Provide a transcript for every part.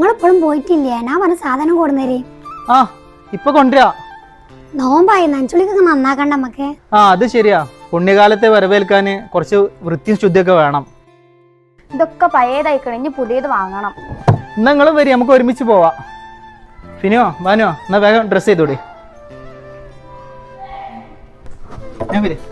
നിങ്ങളെപ്പോഴും പോയിട്ടില്ലേ? ഞാൻ പറഞ്ഞ സാധനം കൊടുന്നേര്. ആ ഇപ്പൊ കൊണ്ടുവരാ. നോമ്പായി നഞ്ചുളിക്കൊക്കെ നന്നാക്കണ്ട നമുക്ക്. അത് ശരിയാ. പുണ്യകാലത്തെ വരവേൽക്കാന് കുറച്ച് വൃത്തിയും ശുദ്ധിയൊക്കെ വേണം. ഇതൊക്കെ പഴയതായിക്കണം, ഇനി പുതിയത് വാങ്ങണം. എന്നാ നിങ്ങളും വരി, നമുക്ക് ഒരുമിച്ച് പോവാ. ഫിനിയോ ബാനോ എന്നാ വേഗം ഡ്രസ് ചെയ്തോടി. ഞാൻ വരും.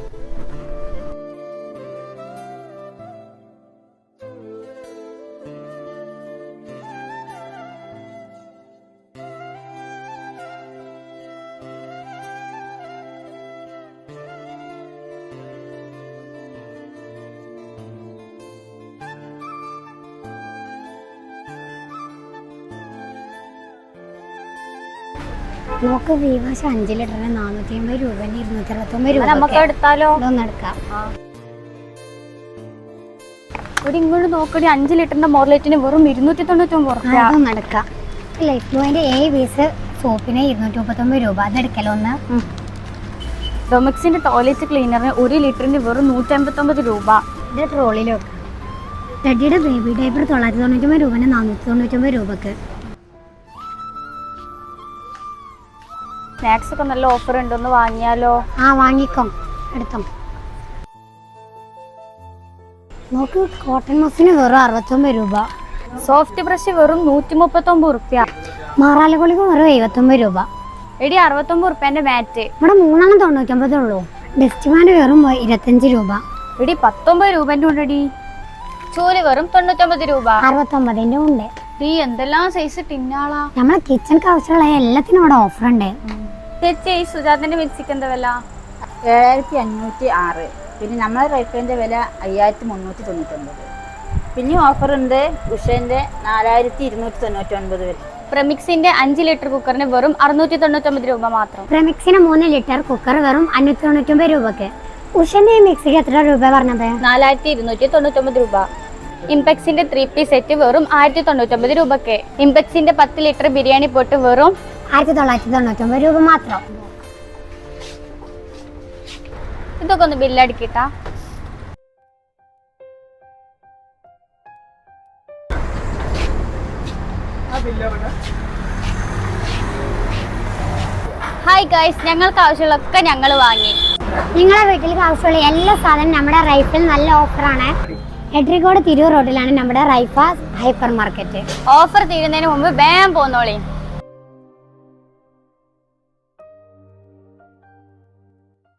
നമുക്ക് വിവാശം 5 ലിറ്ററിന് 450 രൂപ 269 രൂപ നമുക്ക് എടുത്താലോ? ഇതൊന്നും എടുക്കാം. ഒരു ഇങ്ങോട്ട് നോക്കടി, 5 ലിറ്ററിന്റെ മോർലേറ്റിന് വെറും 299 അതൊന്നും എടുക്കാം. ലൈഫ് ബോയിന്റെ A പീസ് സോപ്പിന് 239 രൂപ. അതെടുക്കലോ ഒന്ന്. ഡൊമിക്സിന്റെ ടോയ്ലറ്റ് ക്ലീനറിന് 1 ലിറ്ററിന് വെറും 159 രൂപ. ഇത് ട്രോളിൽ വെക്കാം. ടെഡിയുടെ ബേബി ഡൈപ്പർ 999 രൂപന് 499 രൂപക്ക്. സ്നാക്സ് ഒക്കെ നല്ല ഓഫർ ഉണ്ടോന്ന് വാങ്ങിയാലോ? വാങ്ങിക്കോ, എടുത്തോ. നോക്ക്, കോട്ടൺ മഫിന് വെറും 69 രൂപ. സോഫ്റ്റ് ബ്രഷ് വെറും 139 റുപ്യ. മാറാലഗുളിക വെറും 79 രൂപ. എടി 69 റുപ്യന്റെ മാറ്റ്. ഇവിടെ 3 99 ഉള്ളൂ. ഡസ്റ്റ്മാൻഡ് വെറും 25 രൂപ. എടി 19 രൂപന്റെ ഉണ്ടടി. ചൂല് വെറും 99 രൂപ. 69ന്റെ ഉണ്ട്. ഈ എന്തെല്ലാം സൈസ് ടിന്നാളാ. നമ്മളെ കിച്ചണിക്ക് ആവശ്യമുള്ള എല്ലാത്തിനും ഇവിടെ ഓഫർ ഉണ്ട്. ചേച്ചി, ഈ സുജാതന്റെ മിക്സിക്ക് എന്താ വില? 7506. പിന്നെ നമ്മളെ റൈഫിന്റെ വില 5399. പിന്നെ ഓഫർ ഉണ്ട് ഉഷന്റെ 4299 വരെ. പ്രമിക്സിന്റെ 5 ലിറ്റർ കുക്കറിന് വെറും 699 രൂപ മാത്രം. പ്രമിക്സിന് 3 ലിറ്റർ കുക്കർ വെറും 599 രൂപക്ക്. ഉഷന്റെ ഈ മിക്സിക്ക് എത്ര രൂപ പറഞ്ഞത്? 4299 രൂപ. ഇംപെക്സിന്റെ 3 പീസ് സെറ്റ് വെറും 1099 രൂപക്ക്. ഇംപെക്സിന്റെ 10 ലിറ്റർ ബിരിയാണി പോട്ട് വെറും 1999 രൂപ മാത്രം. ഇതൊക്കെ ഒന്ന് ബില്ലടിക്കിട്ടാ. ഹായ് ഗൈസ്, ഞങ്ങൾക്ക് ആവശ്യമുള്ളതൊക്കെ ഞങ്ങൾ വാങ്ങി. നിങ്ങളെ വീട്ടിലേക്ക് ആവശ്യമുള്ള എല്ലാ സാധനവും നമ്മുടെ റൈഫിൽ നല്ല ഓഫറാണ്. എട്രിക്കോട് തിരൂർ റോഡിലാണ് നമ്മുടെ റൈഫ ഹൈപ്പർ മാർക്കറ്റ്. ഓഫർ തീരുന്നതിന് മുമ്പ് വേഗം പോന്നോളി.